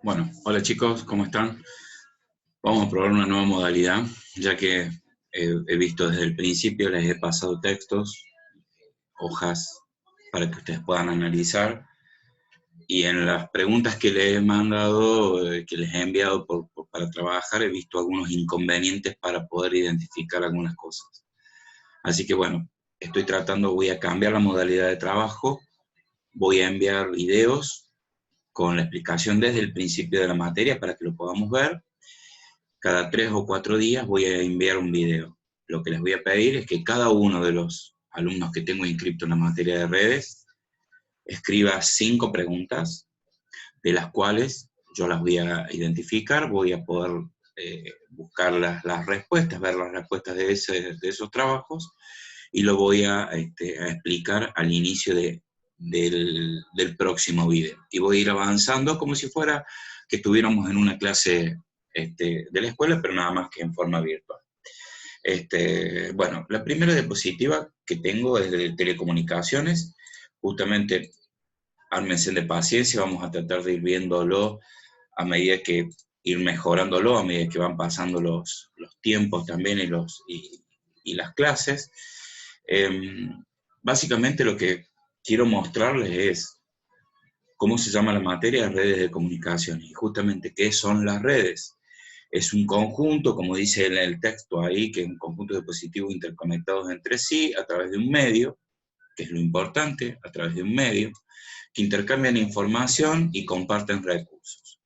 Bueno, hola chicos, ¿cómo están? Vamos a probar una nueva modalidad, ya que he visto desde el principio, les he pasado textos, hojas, para que ustedes puedan analizar, y en las preguntas que les he mandado, que les he enviado para trabajar, he visto algunos inconvenientes para poder identificar algunas cosas. Así que bueno, voy a cambiar la modalidad de trabajo, voy a enviar videos con la explicación desde el principio de la materia para que lo podamos ver. Cada 3 o 4 días voy a enviar un video. Lo que les voy a pedir es que cada uno de los alumnos que tengo inscrito en la materia de redes escriba 5 preguntas, de las cuales yo las voy a identificar, voy a poder buscar las respuestas, ver las respuestas de esos trabajos, y lo voy a explicar al inicio del próximo video. Y voy a ir avanzando como si fuera que estuviéramos en una clase de la escuela, pero nada más que en forma virtual. Bueno, la primera diapositiva que tengo es de telecomunicaciones. Justamente, ármense de paciencia, vamos a tratar de ir viéndolo a medida que ir mejorándolo, a medida que van pasando los tiempos también y las clases. Básicamente lo que quiero mostrarles es cómo se llama la materia, redes de comunicación, y justamente qué son las redes. Es un conjunto, como dice en el texto ahí, que es un conjunto de dispositivos interconectados entre sí a través de un medio, que es lo importante, a través de un medio, que intercambian información y comparten recursos.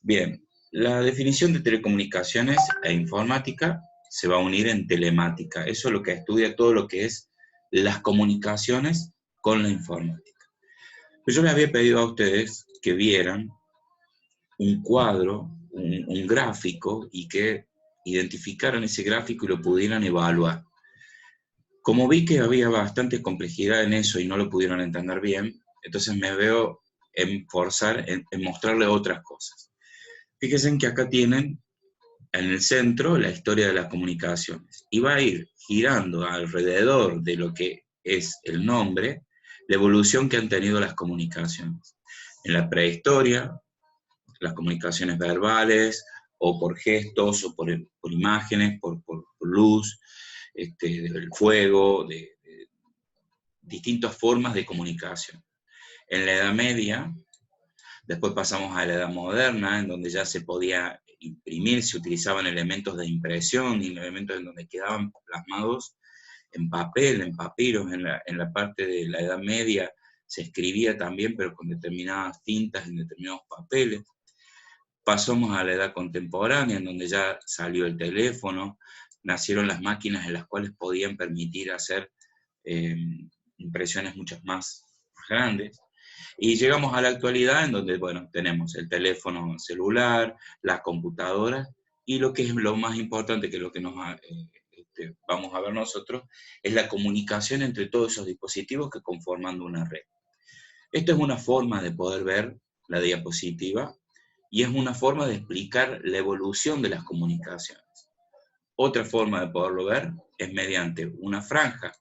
Bien, la definición de telecomunicaciones e informática se va a unir en telemática. Eso es lo que estudia todo lo que es las comunicaciones con la informática. Pero yo les había pedido a ustedes que vieran un cuadro, un gráfico, y que identificaran ese gráfico y lo pudieran evaluar. Como vi que había bastante complejidad en eso y no lo pudieron entender bien, entonces me veo en forzar en mostrarles otras cosas. Fíjense en que acá tienen en el centro la historia de las comunicaciones, y va a ir girando alrededor de lo que es el nombre, la evolución que han tenido las comunicaciones. En la prehistoria, las comunicaciones verbales, o por gestos, o por imágenes, por luz, del fuego, de distintas formas de comunicación. En la Edad Media, después pasamos a la Edad Moderna, en donde ya se podía imprimir, se utilizaban elementos de impresión y elementos en donde quedaban plasmados en papel, en papiros. En la parte de la Edad Media se escribía también, pero con determinadas tintas en determinados papeles. Pasamos a la edad contemporánea, en donde ya salió el teléfono, nacieron las máquinas en las cuales podían permitir hacer eh, impresiones mucho más grandes. Y llegamos a la actualidad, en donde, bueno, tenemos el teléfono celular, las computadoras, y lo que es lo más importante, que es lo que vamos a ver nosotros, es la comunicación entre todos esos dispositivos que conforman una red. Esta es una forma de poder ver la diapositiva, y es una forma de explicar la evolución de las comunicaciones. Otra forma de poderlo ver es mediante una franja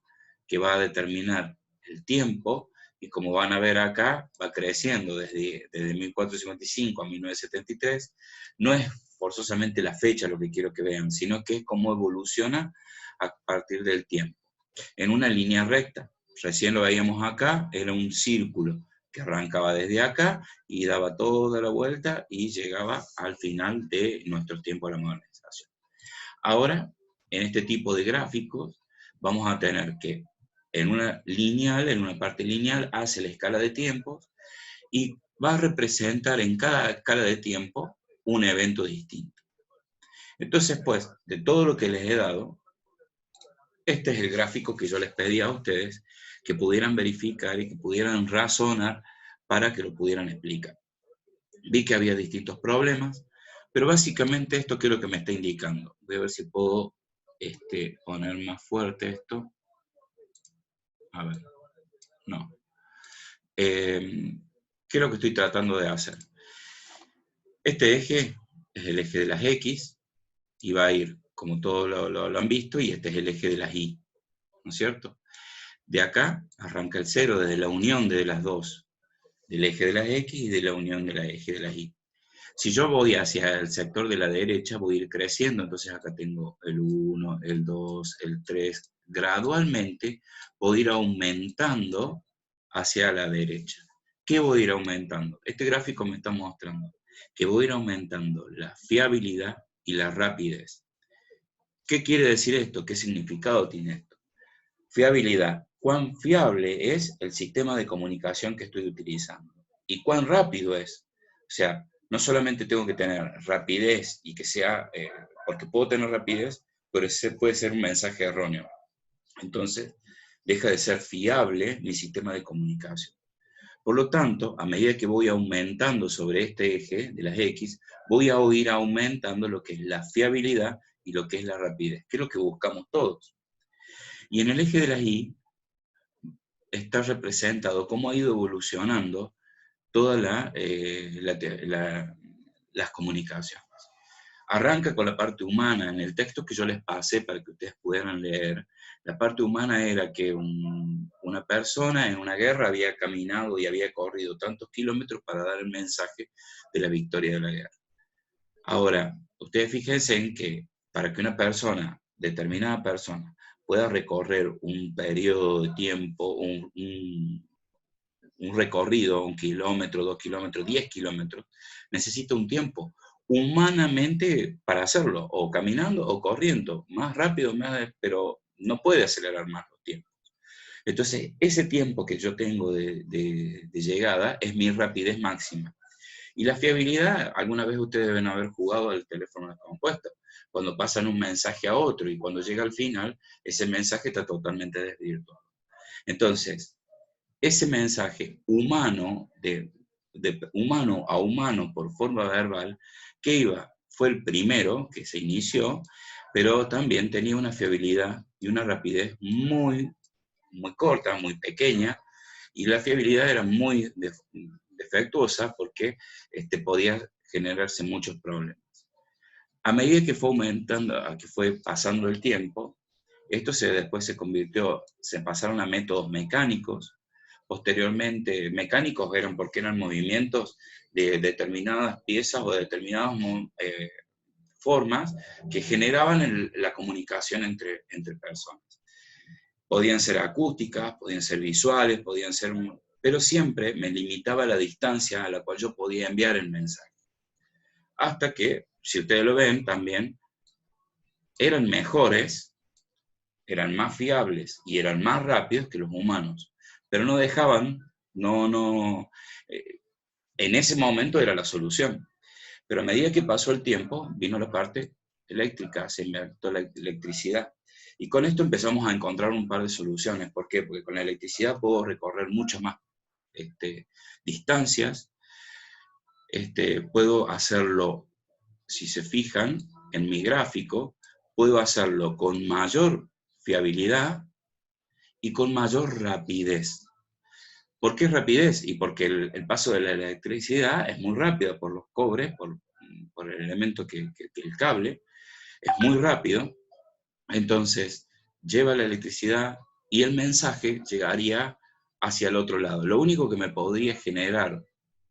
que va a determinar el tiempo, y como van a ver acá, va creciendo desde 1455 a 1973. No es forzosamente la fecha lo que quiero que vean, sino que es cómo evoluciona a partir del tiempo. En una línea recta, recién lo veíamos acá, era un círculo que arrancaba desde acá y daba toda la vuelta y llegaba al final de nuestro tiempo de la modernización. Ahora, en este tipo de gráficos, vamos a tener que en una parte lineal, hace la escala de tiempos y va a representar en cada escala de tiempo un evento distinto. Entonces, pues, de todo lo que les he dado, este es el gráfico que yo les pedí a ustedes que pudieran verificar y que pudieran razonar para que lo pudieran explicar. Vi que había distintos problemas, pero básicamente esto que es lo que me está indicando. Voy a ver si puedo poner más fuerte esto. A ver, no. ¿Qué es lo que estoy tratando de hacer? Este eje es el eje de las X, y va a ir, como todos lo han visto, y este es el eje de las Y, ¿no es cierto? De acá arranca el cero, desde la unión de las dos, del eje de las X y de la unión del eje de las Y. Si yo voy hacia el sector de la derecha, voy a ir creciendo, entonces acá tengo el 1, el 2, el 3, gradualmente voy a ir aumentando hacia la derecha. ¿Qué voy a ir aumentando? Este gráfico me está mostrando que voy a ir aumentando la fiabilidad y la rapidez. ¿Qué quiere decir esto? ¿Qué significado tiene esto? Fiabilidad. ¿Cuán fiable es el sistema de comunicación que estoy utilizando? ¿Y cuán rápido es? O sea, no solamente tengo que tener rapidez y que sea, porque puedo tener rapidez, pero ese puede ser un mensaje erróneo. Entonces, deja de ser fiable mi sistema de comunicación. Por lo tanto, a medida que voy aumentando sobre este eje de las X, voy a ir aumentando lo que es la fiabilidad y lo que es la rapidez, que es lo que buscamos todos. Y en el eje de las Y está representado cómo ha ido evolucionando todas las comunicaciones. Arranca con la parte humana. En el texto que yo les pasé para que ustedes pudieran leer, la parte humana era que una persona en una guerra había caminado y había corrido tantos kilómetros para dar el mensaje de la victoria de la guerra. Ahora, ustedes fíjense en que para que una persona, determinada persona, pueda recorrer un periodo de tiempo, un recorrido, 1 kilómetro, 2 kilómetros, 10 kilómetros, necesita un tiempo humanamente para hacerlo, o caminando o corriendo, más rápido, pero no puede acelerar más los tiempos. Entonces, ese tiempo que yo tengo de llegada es mi rapidez máxima. Y la fiabilidad, alguna vez ustedes deben haber jugado al teléfono descompuesto, cuando pasan un mensaje a otro y cuando llega al final, ese mensaje está totalmente desvirtuado. Entonces, ese mensaje humano, de humano a humano por forma verbal, fue el primero que se inició, pero también tenía una fiabilidad y una rapidez muy, muy corta, muy pequeña, y la fiabilidad era muy defectuosa porque podía generarse muchos problemas. A medida que fue aumentando, que fue pasando el tiempo, esto después se pasaron a métodos mecánicos. Posteriormente, mecánicos eran porque eran movimientos de determinadas piezas o de determinadas formas que generaban la comunicación entre personas. Podían ser acústicas, podían ser visuales, podían ser... Pero siempre me limitaba la distancia a la cual yo podía enviar el mensaje. Hasta que, si ustedes lo ven, también eran mejores, eran más fiables y eran más rápidos que los humanos. Pero no dejaban, en ese momento era la solución. Pero a medida que pasó el tiempo, vino la parte eléctrica, se inventó la electricidad. Y con esto empezamos a encontrar un par de soluciones. ¿Por qué? Porque con la electricidad puedo recorrer muchas más distancias. Puedo hacerlo, si se fijan, en mi gráfico, puedo hacerlo con mayor fiabilidad y con mayor rapidez. ¿Por qué rapidez? Y porque el paso de la electricidad es muy rápido por los cobres, por el elemento que el cable, es muy rápido. Entonces, lleva la electricidad y el mensaje llegaría hacia el otro lado. Lo único que me podría generar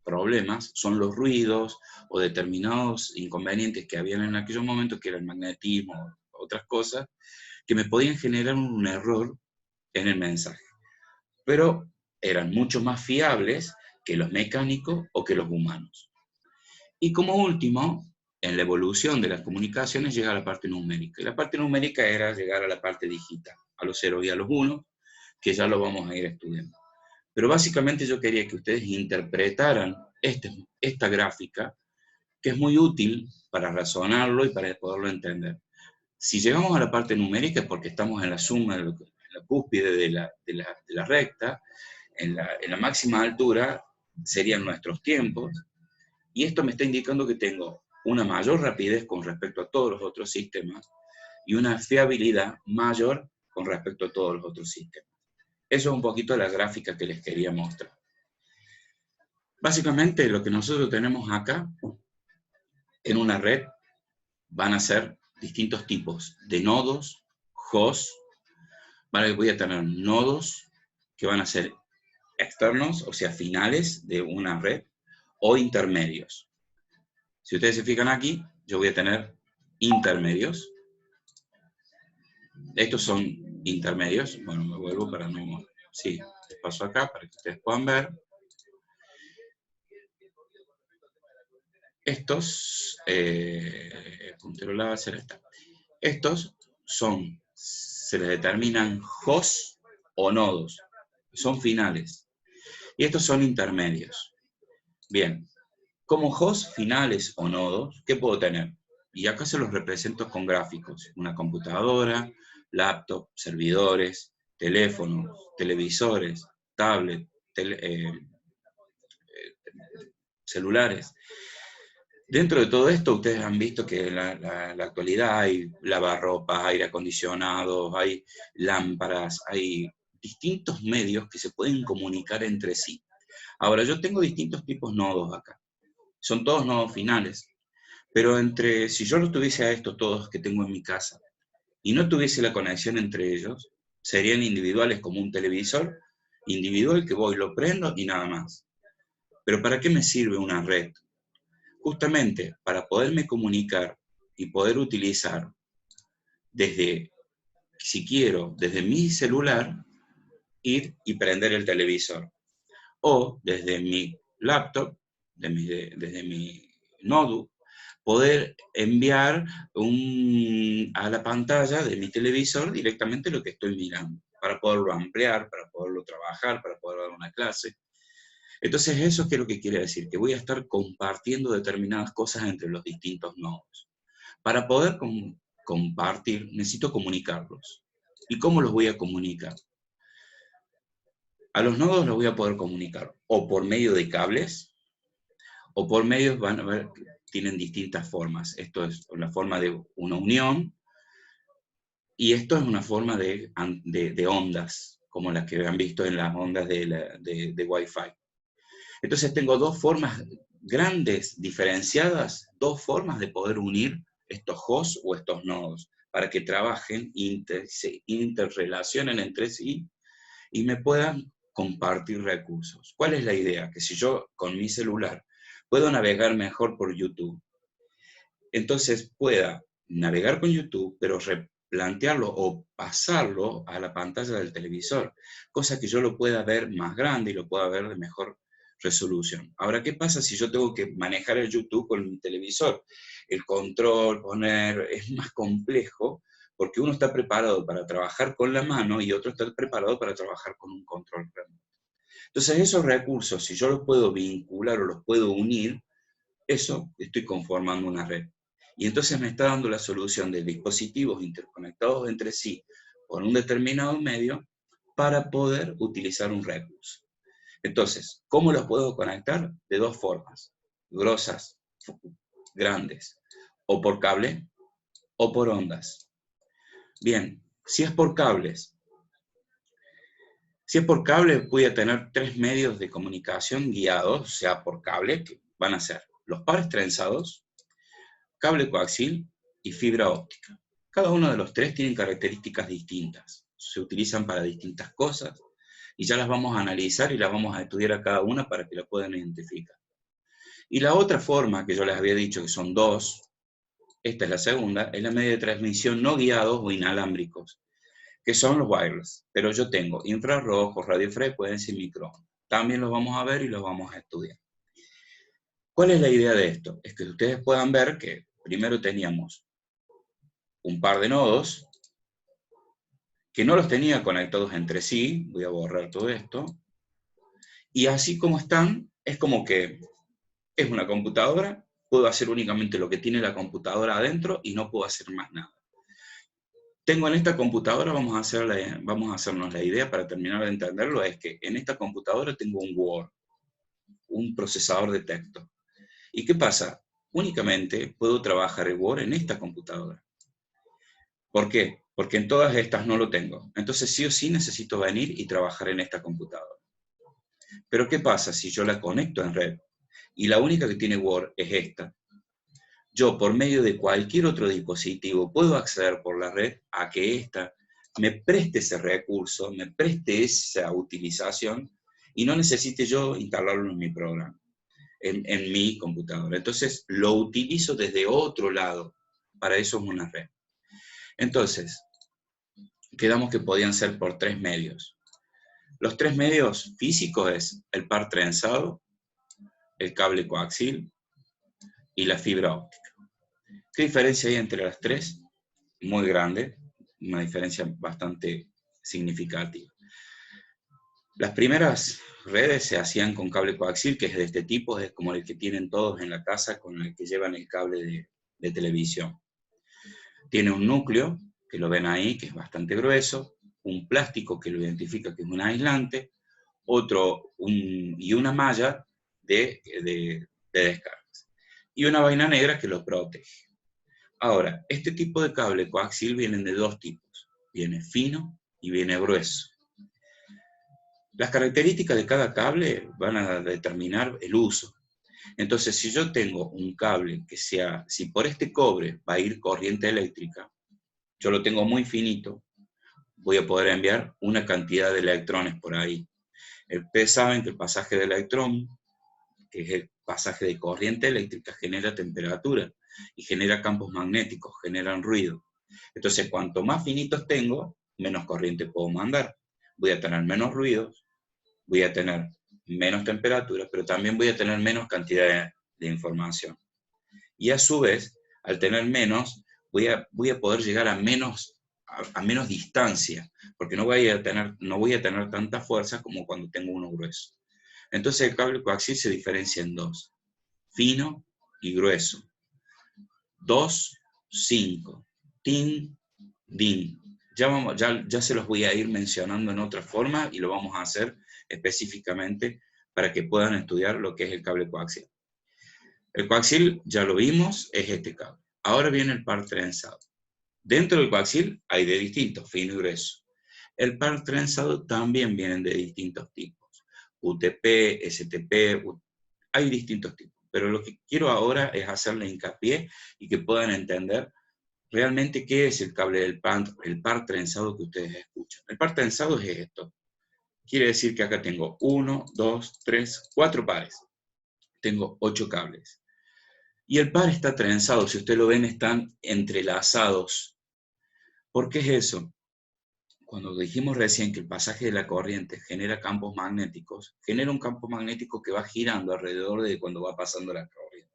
problemas son los ruidos o determinados inconvenientes que habían en aquellos momentos, que era el magnetismo, otras cosas, que me podían generar un error en el mensaje. Pero eran mucho más fiables que los mecánicos o que los humanos. Y como último, en la evolución de las comunicaciones llega a la parte numérica. Y la parte numérica era llegar a la parte digital, a los 0 y a los 1, que ya lo vamos a ir estudiando. Pero básicamente yo quería que ustedes interpretaran esta gráfica, que es muy útil para razonarlo y para poderlo entender. Si llegamos a la parte numérica es porque estamos en la suma, en la cúspide de la recta, en la máxima altura serían nuestros tiempos, y esto me está indicando que tengo una mayor rapidez con respecto a todos los otros sistemas y una fiabilidad mayor con respecto a todos los otros sistemas. Eso es un poquito la gráfica que les quería mostrar. Básicamente lo que nosotros tenemos acá en una red van a ser distintos tipos de nodos, hosts. Voy a tener nodos que van a ser externos, o sea, finales de una red, o intermedios. Si ustedes se fijan aquí, yo voy a tener intermedios. Estos son intermedios. Bueno, me vuelvo para no... Sí, les paso acá para que ustedes puedan ver. Estos, puntero láser, está. Estos son, se les determinan hosts o nodos. Son finales. Y estos son intermedios. Bien, como hosts finales o nodos, ¿qué puedo tener? Y acá se los represento con gráficos. Una computadora, laptop, servidores, teléfonos, televisores, tablet, celulares. Dentro de todo esto, ustedes han visto que en la actualidad hay lavarropas, aire acondicionado, hay lámparas, hay distintos medios que se pueden comunicar entre sí. Ahora, yo tengo distintos tipos de nodos acá. Son todos nodos finales. Pero si yo los tuviese a estos todos que tengo en mi casa y no tuviese la conexión entre ellos, serían individuales como un televisor, individual que voy, lo prendo y nada más. Pero ¿para qué me sirve una red? Justamente para poderme comunicar y poder utilizar desde, si quiero, desde mi celular, ir y prender el televisor. O desde mi laptop, desde mi notebook, poder enviar a la pantalla de mi televisor directamente lo que estoy mirando, para poderlo ampliar, para poderlo trabajar, para poder dar una clase. Entonces, ¿eso qué es lo que quiere decir? Que voy a estar compartiendo determinadas cosas entre los distintos nodos. Para poder compartir, necesito comunicarlos. ¿Y cómo los voy a comunicar? A los nodos los voy a poder comunicar o por medio de cables, o por medios, van a ver, tienen distintas formas. Esto es la forma de una unión, y esto es una forma de ondas, como las que han visto en las ondas de Wi-Fi. Entonces tengo dos formas grandes, diferenciadas, dos formas de poder unir estos hosts o estos nodos, para que trabajen, se interrelacionen entre sí y me puedan compartir recursos. ¿Cuál es la idea? Que si yo con mi celular puedo navegar mejor por YouTube, entonces pueda navegar con YouTube, pero replantearlo o pasarlo a la pantalla del televisor, cosa que yo lo pueda ver más grande y lo pueda ver de mejor resolución. Ahora, ¿qué pasa si yo tengo que manejar el YouTube con mi televisor? El control, es más complejo, porque uno está preparado para trabajar con la mano y otro está preparado para trabajar con un control remoto. Entonces, esos recursos, si yo los puedo vincular o los puedo unir, eso estoy conformando una red. Y entonces me está dando la solución de dispositivos interconectados entre sí por un determinado medio para poder utilizar un recurso. Entonces, ¿cómo los puedo conectar? De dos formas, grosas, grandes, o por cable o por ondas. Bien, si es por cables, voy a tener tres medios de comunicación guiados, o sea, por cable, que van a ser los pares trenzados, cable coaxial y fibra óptica. Cada uno de los tres tienen características distintas, se utilizan para distintas cosas, y ya las vamos a analizar y las vamos a estudiar a cada una para que la puedan identificar. Y la otra forma, que yo les había dicho que son dos, esta es la segunda, es la media de transmisión no guiados o inalámbricos, que son los wireless. Pero yo tengo infrarrojos, radiofrecuencia y microondas. También los vamos a ver y los vamos a estudiar. ¿Cuál es la idea de esto? Es que ustedes puedan ver que primero teníamos un par de nodos que no los tenía conectados entre sí. Voy a borrar todo esto. Y así como están, es como que es una computadora, puedo hacer únicamente lo que tiene la computadora adentro y no puedo hacer más nada. Tengo en esta computadora, vamos a hacernos la idea para terminar de entenderlo, es que en esta computadora tengo un Word, un procesador de texto. ¿Y qué pasa? Únicamente puedo trabajar el Word en esta computadora. ¿Por qué? Porque en todas estas no lo tengo. Entonces sí o sí necesito venir y trabajar en esta computadora. Pero ¿qué pasa si yo la conecto en red y la única que tiene Word es esta? Yo, por medio de cualquier otro dispositivo, puedo acceder por la red a que ésta me preste ese recurso, me preste esa utilización y no necesite yo instalarlo en mi programa. en mi computadora. Entonces lo utilizo desde otro lado. Para eso es una red. Entonces, quedamos que podían ser por 3 medios. Los 3 medios físicos es el par trenzado, el cable coaxial y la fibra óptica. ¿Qué diferencia hay entre las tres? Muy grande, una diferencia bastante significativa. Las primeras redes se hacían con cable coaxial, que es de este tipo, es como el que tienen todos en la casa, con el que llevan el cable de televisión. Tiene un núcleo, que lo ven ahí, que es bastante grueso, un plástico que lo identifica que es un aislante, y una malla de descargas, y una vaina negra que lo protege. Ahora, este tipo de cable coaxial vienen de dos tipos, viene fino y viene grueso. Las características de cada cable van a determinar el uso. Entonces, si yo tengo un cable que sea, si por este cobre va a ir corriente eléctrica, yo lo tengo muy finito, voy a poder enviar una cantidad de electrones por ahí. Ustedes saben que el pasaje de electrón, que es el pasaje de corriente eléctrica, genera temperatura y genera campos magnéticos, generan ruido. Entonces, cuanto más finitos tengo, menos corriente puedo mandar. Voy a tener menos ruidos, voy a tener menos temperatura, pero también voy a tener menos cantidad de información. Y a su vez, al tener menos, voy a poder llegar a menos distancia, porque no voy a tener tanta fuerza como cuando tengo uno grueso. Entonces el cable coaxial se diferencia en dos, fino y grueso. 2, 5, tin, din. Ya se los voy a ir mencionando en otra forma y lo vamos a hacer específicamente para que puedan estudiar lo que es el cable coaxial. El coaxial, ya lo vimos, es este cable. Ahora viene el par trenzado. Dentro del coaxial hay de distintos, fino y grueso. El par trenzado también vienen de distintos tipos. UTP, STP, hay distintos tipos. Pero lo que quiero ahora es hacerle hincapié y que puedan entender realmente qué es el cable del par trenzado que ustedes escuchan. El par trenzado es esto. Quiere decir que acá tengo 1, 2, 3, 4 pares. Tengo 8 cables. Y el par está trenzado, si ustedes lo ven, están entrelazados. ¿Por qué es eso? Cuando dijimos recién que el pasaje de la corriente genera campos magnéticos, genera un campo magnético que va girando alrededor de cuando va pasando la corriente.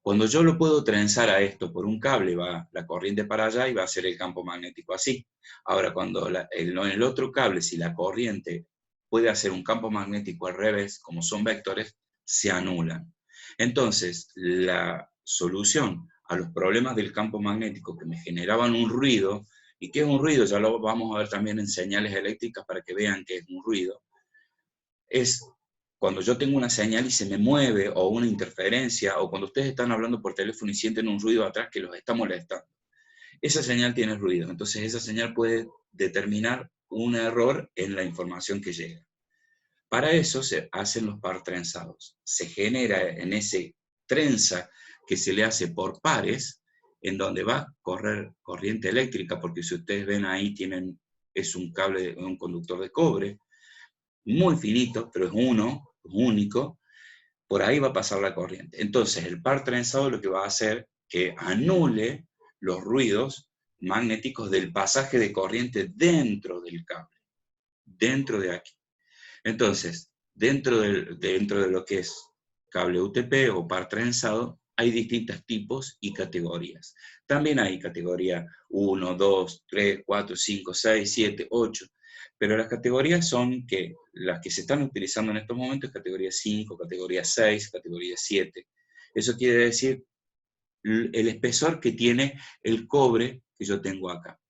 Cuando yo lo puedo trenzar a esto por un cable, va la corriente para allá y va a ser el campo magnético así. Ahora, cuando en el otro cable, si la corriente puede hacer un campo magnético al revés, como son vectores, se anulan. Entonces, la solución a los problemas del campo magnético que me generaban un ruido, ¿y qué es un ruido? Ya lo vamos a ver también en señales eléctricas para que vean qué es un ruido. Es cuando yo tengo una señal y se me mueve, o una interferencia, o cuando ustedes están hablando por teléfono y sienten un ruido atrás que los está molestando. Esa señal tiene ruido, entonces esa señal puede determinar un error en la información que llega. Para eso se hacen los par trenzados. Se genera en ese trenza que se le hace por pares, en donde va a correr corriente eléctrica, porque si ustedes ven ahí es un cable, un conductor de cobre, muy finito, pero es único, por ahí va a pasar la corriente. Entonces el par trenzado lo que va a hacer que anule los ruidos magnéticos del pasaje de corriente dentro del cable, dentro de aquí. Entonces, dentro de lo que es cable UTP o par trenzado, hay distintos tipos y categorías. También hay categoría 1, 2, 3, 4, 5, 6, 7, 8, pero las categorías son que las que se están utilizando en estos momentos, categoría 5, categoría 6, categoría 7. Eso quiere decir el espesor que tiene el cobre que yo tengo acá.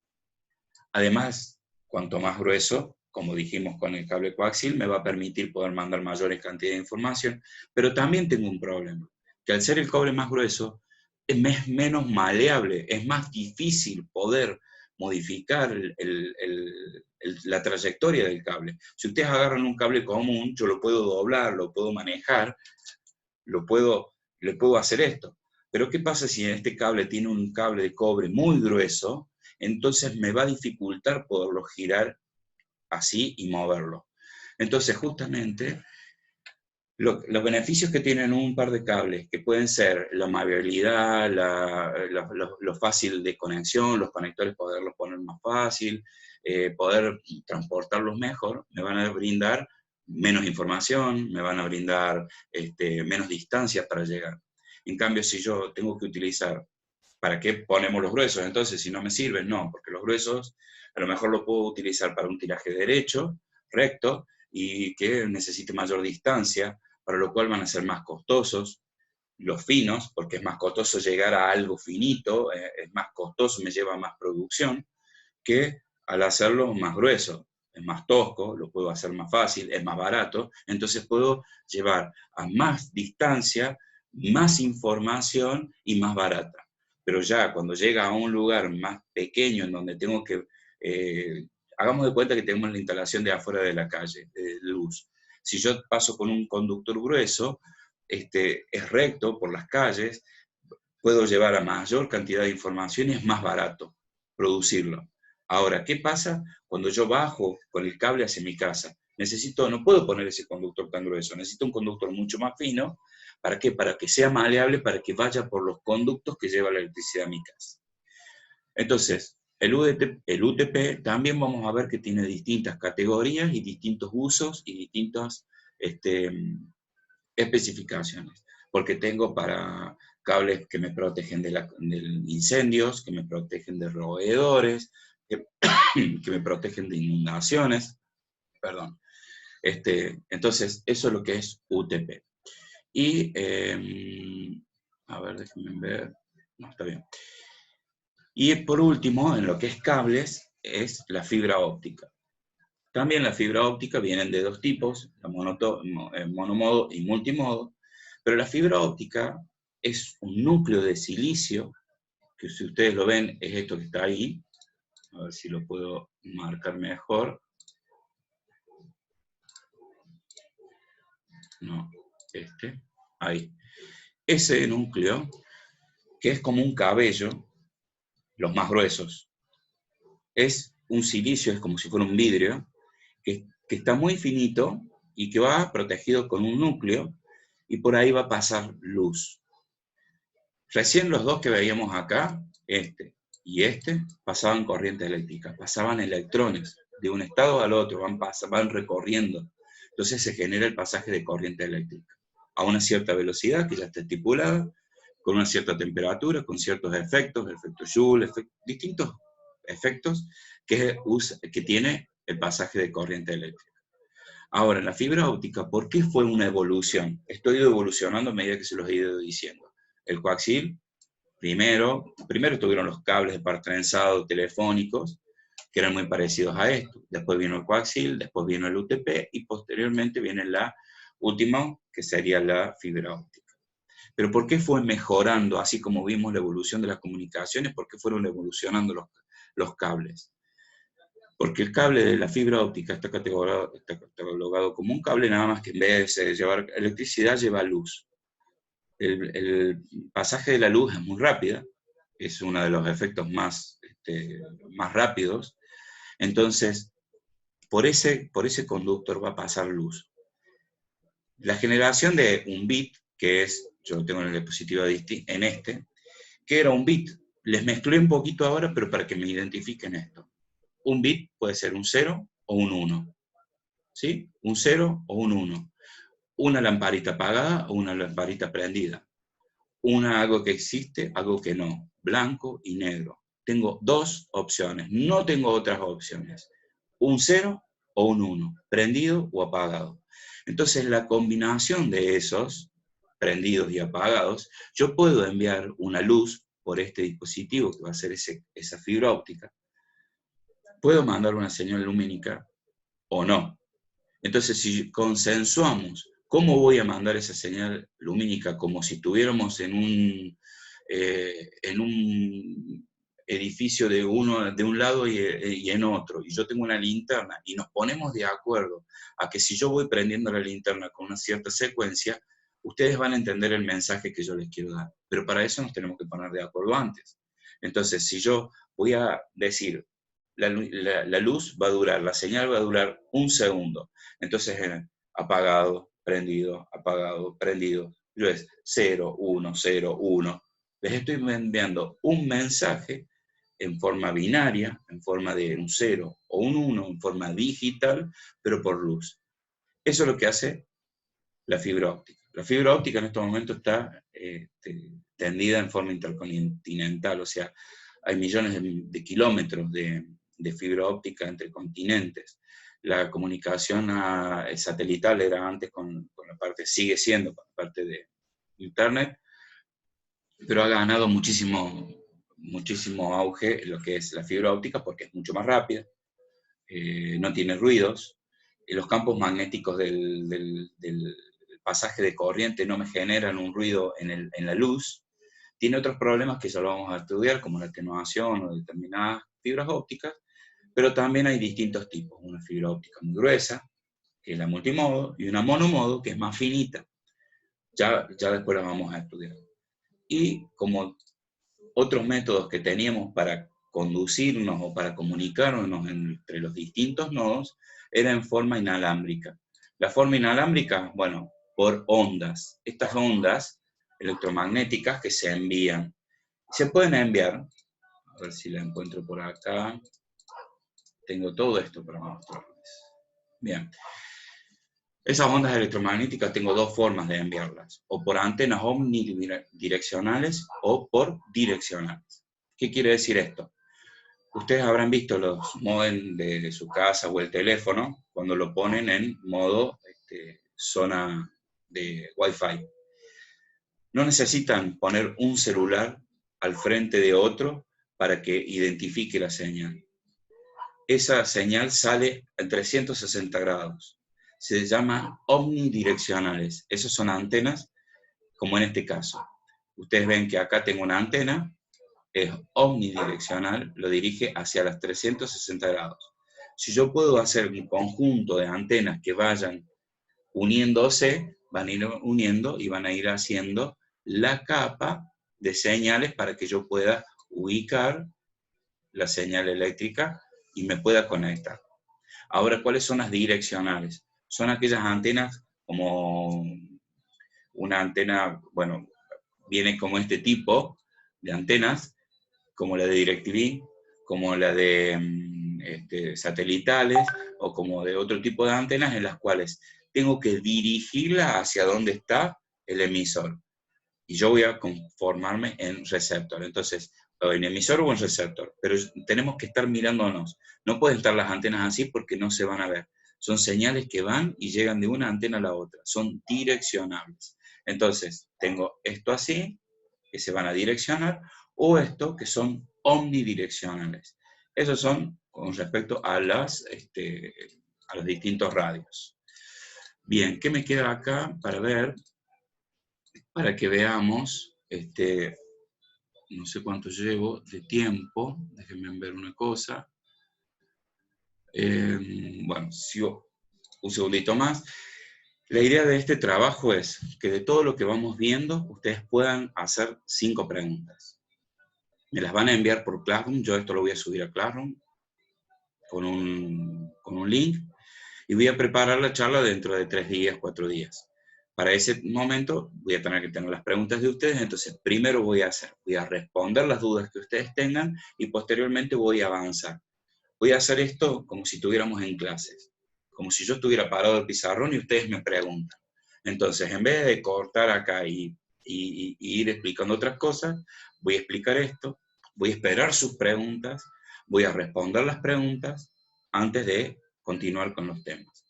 Además, cuanto más grueso, como dijimos con el cable coaxial, me va a permitir poder mandar mayores cantidades de información, pero también tengo un problema, que al ser el cobre más grueso, es menos maleable, es más difícil poder modificar la trayectoria del cable. Si ustedes agarran un cable común, yo lo puedo doblar, lo puedo manejar, le puedo hacer esto. Pero ¿qué pasa si este cable tiene un cable de cobre muy grueso? Entonces me va a dificultar poderlo girar así y moverlo. Entonces justamente Los beneficios que tienen un par de cables, que pueden ser la amabilidad, lo fácil de conexión, los conectores poderlos poner más fácil, poder transportarlos mejor, me van a brindar menos información, me van a brindar menos distancia para llegar. En cambio, si yo tengo que utilizar, ¿para qué ponemos los gruesos? Entonces, si no me sirven, no, porque los gruesos a lo mejor lo puedo utilizar para un tiraje derecho, recto, y que necesite mayor distancia, para lo cual van a ser más costosos. Los finos, porque es más costoso llegar a algo finito, es más costoso, me lleva más producción, que al hacerlo más grueso. Es más tosco, lo puedo hacer más fácil, es más barato, entonces puedo llevar a más distancia, más información y más barata. Pero ya cuando llega a un lugar más pequeño en donde tengo que, hagamos de cuenta que tenemos la instalación de afuera de la calle, de luz. Si yo paso con un conductor grueso, es recto por las calles, puedo llevar a mayor cantidad de información y es más barato producirlo. Ahora, ¿qué pasa cuando yo bajo con el cable hacia mi casa? No puedo poner ese conductor tan grueso, necesito un conductor mucho más fino. ¿Para qué? Para que sea maleable, para que vaya por los conductos que lleva la electricidad a mi casa. Entonces, el UTP también vamos a ver que tiene distintas categorías y distintos usos y distintas especificaciones, porque tengo para cables que me protegen de incendios, que me protegen de roedores, que me protegen de inundaciones, perdón. Entonces, eso es lo que es UTP. Y, a ver, déjenme ver, no, está bien. Y por último, en lo que es cables, es la fibra óptica. También la fibra óptica vienen de dos tipos, la monomodo y multimodo, pero la fibra óptica es un núcleo de silicio, que si ustedes lo ven es esto que está ahí, a ver si lo puedo marcar mejor. No, ahí. Ese núcleo, que es como un cabello, los más gruesos, es un silicio, es como si fuera un vidrio, que está muy finito y que va protegido con un núcleo, y por ahí va a pasar luz. Recién los dos que veíamos acá, y pasaban corriente eléctrica, pasaban electrones de un estado al otro, van recorriendo. Entonces se genera el pasaje de corriente eléctrica a una cierta velocidad que ya está estipulada, con una cierta temperatura, con ciertos efectos, efecto Joule, distintos efectos que tiene el pasaje de corriente eléctrica. Ahora, en la fibra óptica, ¿por qué fue una evolución? Esto ha ido evolucionando a medida que se los he ido diciendo. El coaxil, primero tuvieron los cables de par trenzado telefónicos, que eran muy parecidos a esto. Después vino el coaxil, después vino el UTP, y posteriormente viene la última, que sería la fibra óptica. Pero ¿por qué fue mejorando, así como vimos la evolución de las comunicaciones, por qué fueron evolucionando los cables? Porque el cable de la fibra óptica está catalogado como un cable, nada más que en vez de llevar electricidad, lleva luz. El pasaje de la luz es muy rápida, es uno de los efectos más rápidos. Entonces, por ese conductor va a pasar luz. La generación de un bit, que es, yo lo tengo en el dispositivo en que era un bit. Les mezclé un poquito ahora, pero para que me identifiquen esto. Un bit puede ser un 0 o un 1. ¿Sí? Un 0 o un 1. Una lamparita apagada o una lamparita prendida. Algo que existe, algo que no. Blanco y negro. Tengo dos opciones, no tengo otras opciones. Un 0 o un 1, prendido o apagado. Entonces la combinación de esos, prendidos y apagados, yo puedo enviar una luz por este dispositivo, que va a ser esa fibra óptica. Puedo mandar una señal lumínica o no. Entonces, si consensuamos cómo voy a mandar esa señal lumínica, como si estuviéramos en un edificio de un lado y en otro, y yo tengo una linterna, y nos ponemos de acuerdo a que si yo voy prendiendo la linterna con una cierta secuencia, ustedes van a entender el mensaje que yo les quiero dar. Pero para eso nos tenemos que poner de acuerdo antes. Entonces, si yo voy a decir, la luz va a durar, la señal va a durar un segundo, entonces apagado, prendido, apagado, prendido. Yo es 0, 1, 0, 1. Les estoy enviando un mensaje en forma binaria, en forma de un 0 o un 1, en forma digital, pero por luz. Eso es lo que hace la fibra óptica. La fibra óptica en este momento está tendida en forma intercontinental, o sea, hay millones de kilómetros de fibra óptica entre continentes. La comunicación satelital era antes con la parte, sigue siendo con la parte de Internet, pero ha ganado muchísimo auge lo que es la fibra óptica porque es mucho más rápida, no tiene ruidos, y los campos magnéticos del pasaje de corriente no me generan un ruido en la luz. Tiene otros problemas que ya lo vamos a estudiar, como la atenuación o determinadas fibras ópticas, pero también hay distintos tipos. Una fibra óptica muy gruesa, que es la multimodo, y una monomodo, que es más finita. Ya después la vamos a estudiar. Y como otros métodos que teníamos para conducirnos o para comunicarnos entre los distintos nodos, era en forma inalámbrica. La forma inalámbrica, bueno, por ondas. Estas ondas electromagnéticas que se envían. Se pueden enviar, a ver si la encuentro por acá. Tengo todo esto para mostrarles. Bien. Esas ondas electromagnéticas tengo dos formas de enviarlas, o por antenas omnidireccionales o por direccionales. ¿Qué quiere decir esto? Ustedes habrán visto los módems de su casa o el teléfono cuando lo ponen en modo zona de Wi-Fi. No necesitan poner un celular al frente de otro para que identifique la señal. Esa señal sale en 360 grados. Se llaman omnidireccionales. Esas son antenas, como en este caso. Ustedes ven que acá tengo una antena, es omnidireccional, lo dirige hacia las 360 grados. Si yo puedo hacer un conjunto de antenas que vayan uniéndose, van a ir uniendo y van a ir haciendo la capa de señales para que yo pueda ubicar la señal eléctrica y me pueda conectar. Ahora, ¿cuáles son las direccionales? Son aquellas antenas como una antena, bueno, viene como este tipo de antenas, como la de DirecTV, como la de satelitales, o como de otro tipo de antenas en las cuales tengo que dirigirla hacia donde está el emisor. Y yo voy a conformarme en receptor. Entonces, o en emisor o en receptor. Pero tenemos que estar mirándonos. No pueden estar las antenas así porque no se van a ver. Son señales que van y llegan de una antena a la otra. Son direccionables. Entonces, tengo esto así, que se van a direccionar, o esto, que son omnidireccionales. Esos son con respecto a los distintos radios. Bien, ¿qué me queda acá para ver? Para que veamos, no sé cuánto llevo de tiempo, déjenme ver una cosa. Bueno, si un segundito más. La idea de este trabajo es que de todo lo que vamos viendo, ustedes puedan hacer 5 preguntas. Me las van a enviar por Classroom, yo esto lo voy a subir a Classroom con un link, y voy a preparar la charla dentro de 3 días, 4 días. Para ese momento voy a tener que tener las preguntas de ustedes, entonces primero voy a responder las dudas que ustedes tengan y posteriormente voy a avanzar. Voy a hacer esto como si estuviéramos en clases, como si yo estuviera parado del pizarrón y ustedes me preguntan. Entonces, en vez de cortar acá y ir explicando otras cosas, voy a explicar esto, voy a esperar sus preguntas, voy a responder las preguntas antes de continuar con los temas.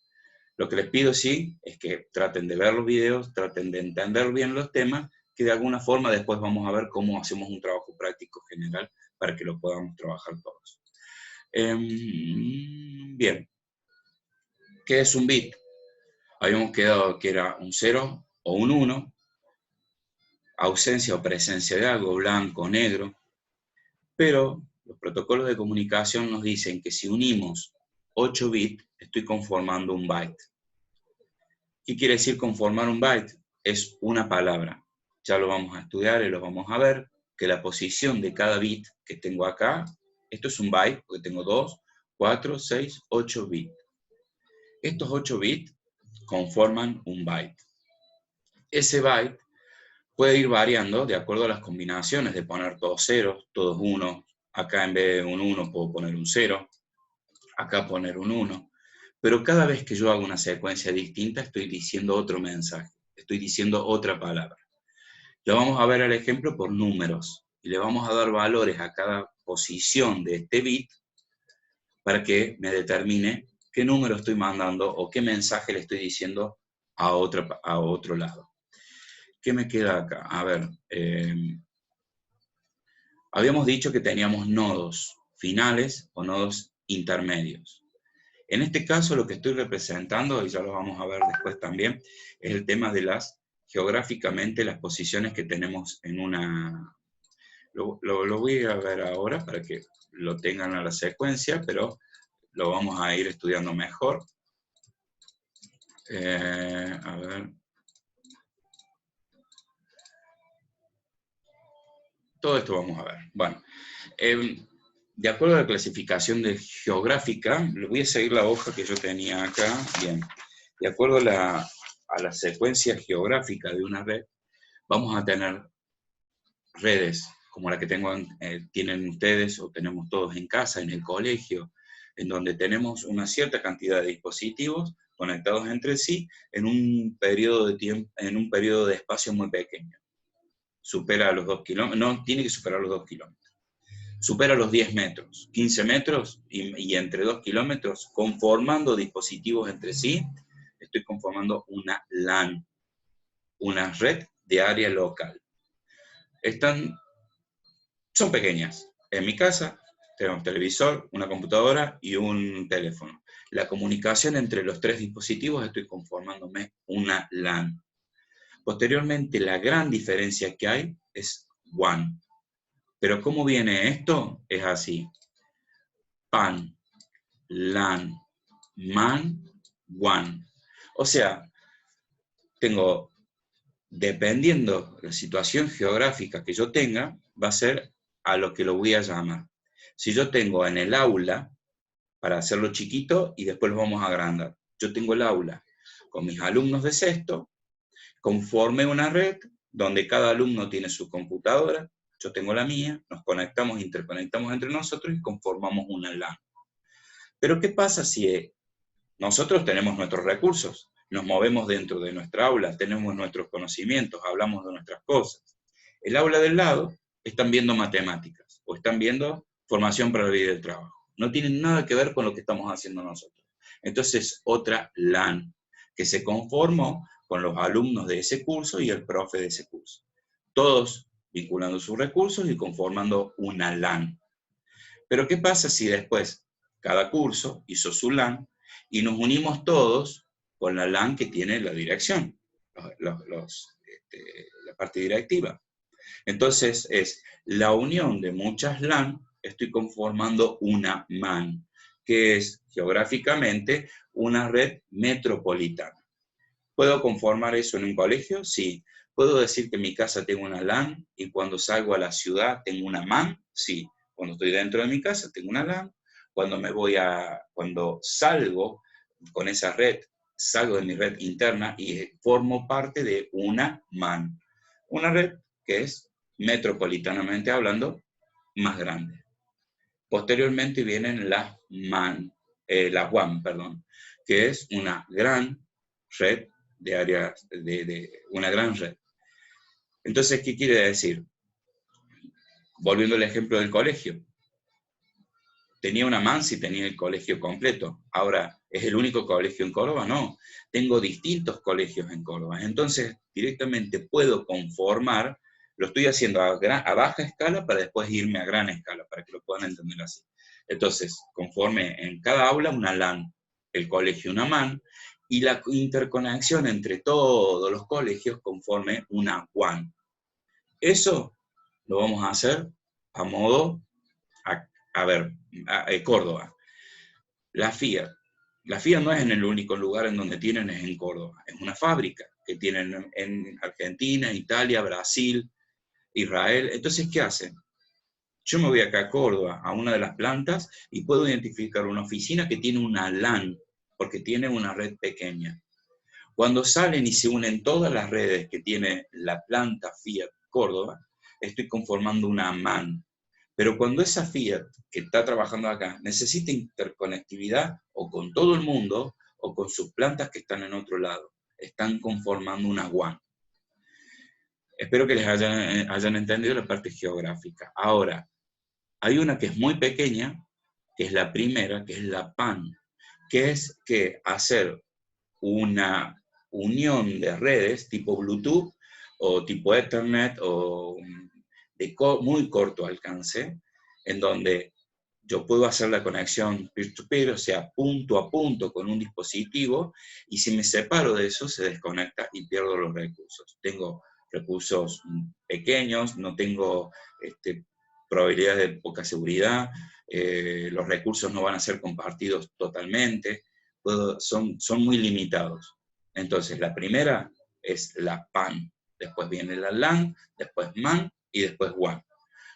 Lo que les pido, sí, es que traten de ver los videos, traten de entender bien los temas, que de alguna forma después vamos a ver cómo hacemos un trabajo práctico general para que lo podamos trabajar todos. Bien, ¿qué es un bit? Habíamos quedado que era un 0 o un 1, ausencia o presencia de algo, blanco o negro, pero los protocolos de comunicación nos dicen que si unimos 8 bits, estoy conformando un byte. ¿Qué quiere decir conformar un byte? Es una palabra. Ya lo vamos a estudiar y lo vamos a ver, que la posición de cada bit que tengo acá, esto es un byte, porque tengo 2, 4, 6, 8 bits. Estos 8 bits conforman un byte. Ese byte puede ir variando de acuerdo a las combinaciones de poner todos ceros, todos unos. Acá en vez de un 1 puedo poner un 0, acá poner un 1. Pero cada vez que yo hago una secuencia distinta estoy diciendo otro mensaje, estoy diciendo otra palabra. Lo vamos a ver el ejemplo por números y le vamos a dar valores a cada posición de este bit para que me determine qué número estoy mandando o qué mensaje le estoy diciendo a otro lado. ¿Qué me queda acá? A ver, habíamos dicho que teníamos nodos finales o nodos intermedios. En este caso lo que estoy representando, y ya lo vamos a ver después también, es el tema de geográficamente las posiciones que tenemos en una... Lo voy a ver ahora para que lo tengan a la secuencia, pero lo vamos a ir estudiando mejor. A ver. Todo esto vamos a ver. Bueno, de acuerdo a la clasificación geográfica, le voy a seguir la hoja que yo tenía acá. Bien, de acuerdo a la secuencia geográfica de una red, vamos a tener redes como la que tienen ustedes o tenemos todos en casa, en el colegio, en donde tenemos una cierta cantidad de dispositivos conectados entre sí en un periodo de tiempo, en un periodo de espacio muy pequeño. Supera los 2 kilómetros, no tiene que superar los 2 kilómetros. Supera los 10 metros, 15 metros y entre 2 kilómetros, conformando dispositivos entre sí, estoy conformando una LAN, una red de área local. Son pequeñas. En mi casa tenemos un televisor, una computadora y un teléfono. La comunicación entre los 3 dispositivos estoy conformándome una LAN. Posteriormente, la gran diferencia que hay es WAN. Pero ¿cómo viene esto? Es así. PAN, LAN, MAN, WAN. O sea, tengo, dependiendo de la situación geográfica que yo tenga, va a ser a lo que lo voy a llamar. Si yo tengo en el aula, para hacerlo chiquito y después lo vamos a agrandar, yo tengo el aula con mis alumnos de sexto, conforme una red donde cada alumno tiene su computadora, yo tengo la mía, nos conectamos, interconectamos entre nosotros y conformamos una LAN. Pero ¿qué pasa si nosotros tenemos nuestros recursos? Nos movemos dentro de nuestra aula, tenemos nuestros conocimientos, hablamos de nuestras cosas. El aula del lado están viendo matemáticas o están viendo formación para la vida del trabajo. No tienen nada que ver con lo que estamos haciendo nosotros. Entonces, otra LAN que se conformó con los alumnos de ese curso y el profe de ese curso. Todos vinculando sus recursos y conformando una LAN. Pero ¿qué pasa si después cada curso hizo su LAN y nos unimos todos con la LAN que tiene la dirección, la parte directiva? Entonces es la unión de muchas LAN, estoy conformando una MAN, que es geográficamente una red metropolitana. ¿Puedo conformar eso en un colegio? Sí. ¿Puedo decir que en mi casa tengo una LAN y cuando salgo a la ciudad tengo una MAN? Sí. Cuando estoy dentro de mi casa tengo una LAN. Cuando salgo con esa red, salgo de mi red interna y formo parte de una MAN. Una red que es, metropolitanamente hablando, más grande. Posteriormente vienen las WAN, que es una gran red de áreas, una gran red. Entonces, ¿qué quiere decir? Volviendo al ejemplo del colegio. ¿Tenía una MAN si tenía el colegio completo? Ahora, ¿es el único colegio en Córdoba? No. Tengo distintos colegios en Córdoba. Entonces, directamente puedo conformar, lo estoy haciendo a baja escala para después irme a gran escala, para que lo puedan entender así. Entonces, conforme en cada aula una LAN, el colegio una MAN, y la interconexión entre todos los colegios conforme una WAN. Eso lo vamos a hacer a modo, Córdoba. La FIA. La FIA no es en el único lugar en donde tienen, es en Córdoba. Es una fábrica que tienen en Argentina, Italia, Brasil, Israel. Entonces, ¿qué hacen? Yo me voy acá a Córdoba, a una de las plantas, y puedo identificar una oficina que tiene una LAN, porque tiene una red pequeña. Cuando salen y se unen todas las redes que tiene la planta Fiat Córdoba, estoy conformando una MAN. Pero cuando esa Fiat que está trabajando acá necesita interconectividad o con todo el mundo o con sus plantas que están en otro lado, están conformando una WAN. Espero que les hayan entendido la parte geográfica. Ahora, hay una que es muy pequeña, que es la primera, que es la PAN, que es que hacer una unión de redes tipo Bluetooth o tipo Ethernet o de muy corto alcance, en donde yo puedo hacer la conexión peer-to-peer, o sea, punto a punto con un dispositivo, y si me separo de eso, se desconecta y pierdo los recursos. Tengo recursos pequeños, no tengo probabilidades de poca seguridad, los recursos no van a ser compartidos totalmente, son muy limitados. Entonces, la primera es la PAN, después viene la LAN, después MAN y después WAN.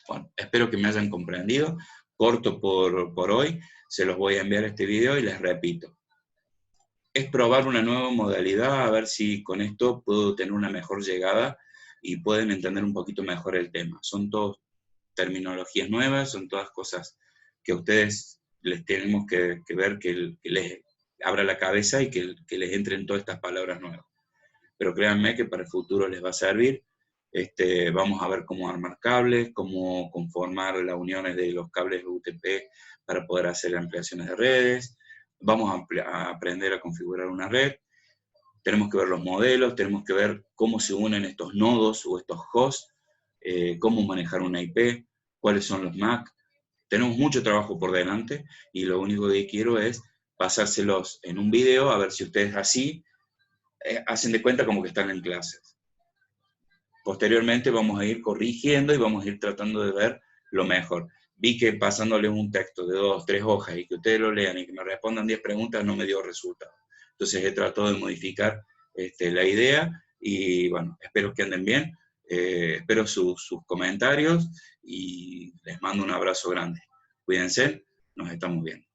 Bueno, espero que me hayan comprendido. Corto por hoy, se los voy a enviar este video y les repito. Es probar una nueva modalidad, a ver si con esto puedo tener una mejor llegada y pueden entender un poquito mejor el tema. Son todas terminologías nuevas, son todas cosas que a ustedes les tenemos que ver, que les abra la cabeza y que les entren todas estas palabras nuevas. Pero créanme que para el futuro les va a servir. Vamos a ver cómo armar cables, cómo conformar las uniones de los cables UTP para poder hacer ampliaciones de redes. Vamos a aprender a configurar una red. Tenemos que ver los modelos, tenemos que ver cómo se unen estos nodos o estos hosts, cómo manejar una IP, cuáles son los MAC. Tenemos mucho trabajo por delante y lo único que quiero es pasárselos en un video a ver si ustedes así hacen de cuenta como que están en clases. Posteriormente vamos a ir corrigiendo y vamos a ir tratando de ver lo mejor. Vi que pasándoles un texto de 2, 3 hojas y que ustedes lo lean y que me respondan 10 preguntas no me dio resultado. Entonces he tratado de modificar la idea y bueno, espero que anden bien. Espero sus comentarios y les mando un abrazo grande. Cuídense, nos estamos viendo.